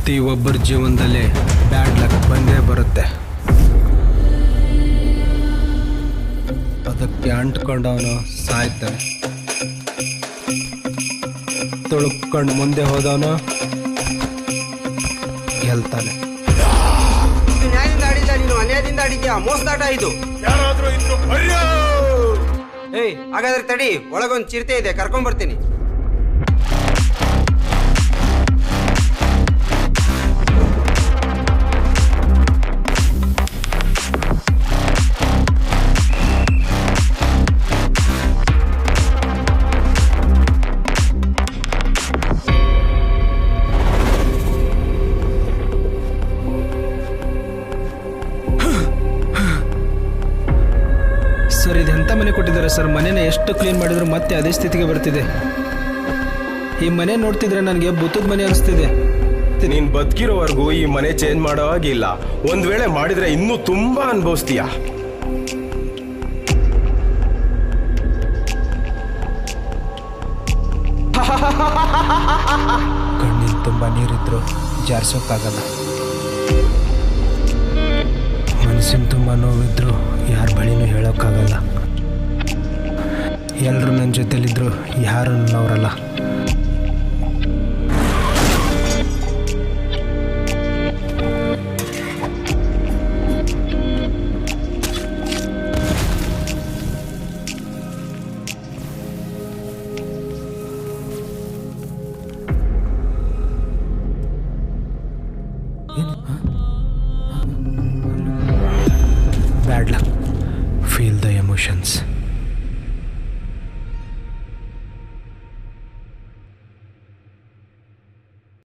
ಪ್ರತಿಯೊಬ್ಬರ ಜೀವನದಲ್ಲಿ bad luck ಬಂದೇ ಬರುತ್ತೆ. ಅದಕ್ಕೆ ಅಂಟ್ಕೊಂಡವನು ಸಾಯ್ತಾನೆ, ತುಳುಕೊಂಡು ಮುಂದೆ ಹೋದವನು ಗೆಲ್ತಾನೆ. ನ್ಯಾಯದಿಂದ ಆಡಿಲ್ಲ, ನೀನು ಅನ್ಯಾಯದಿಂದ ಆಡಿದ್ಯಾ. ಮೋಸದಾಟ ಇದು. ಯಾರಾದ್ರೂ ಇದ್ರು ಏಯ್, ಹಾಗಾದ್ರೆ ತಡಿ, ಒಳಗೊಂದು ಚಿರತೆ ಇದೆ, ಕರ್ಕೊಂಡ್ಬರ್ತೀನಿ. ಸರ್, ಇದು ಎಂಥ ಮನೆ ಕೊಟ್ಟಿದ್ದಾರೆ ಸರ್? ಮನೆನ ಎಷ್ಟು ಕ್ಲೀನ್ ಮಾಡಿದ್ರು ಮತ್ತೆ ಅದೇ ಸ್ಥಿತಿಗೆ ಬರ್ತಿದೆ. ಈ ಮನೆ ನೋಡ್ತಿದ್ರೆ ನನಗೆ ಭೂತದ ಮನೆ ಅನಿಸ್ತಿದೆ. ನೀನ್ ಬದುಕಿರೋವರೆಗೂ ಈ ಮನೆ ಚೇಂಜ್ ಮಾಡೋ ಹಾಗಿಲ್ಲ. ಒಂದ್ ವೇಳೆ ಮಾಡಿದ್ರೆ ಇನ್ನೂ ತುಂಬಾ ಅನುಭವಿಸ್ತೀಯ. ಕಣ್ಣಿൽ ತುಂಬ ನೀರಿದ್ರು ಜಾರಿಸೋಕ್ಕಾಗಲ್ಲ, ಮನಸ್ಸಿನ ತುಂಬ ನೋವಿದ್ರು ಯಾರ ಬಳಿನೂ ಹೇಳೋಕ್ಕಾಗಲ್ಲ. ಎಲ್ಲರೂ ನನ್ನ ಜೊತೆಲಿದ್ರು ಯಾರು ನನ್ನವರಲ್ಲ. Bad luck. Feel the emotions.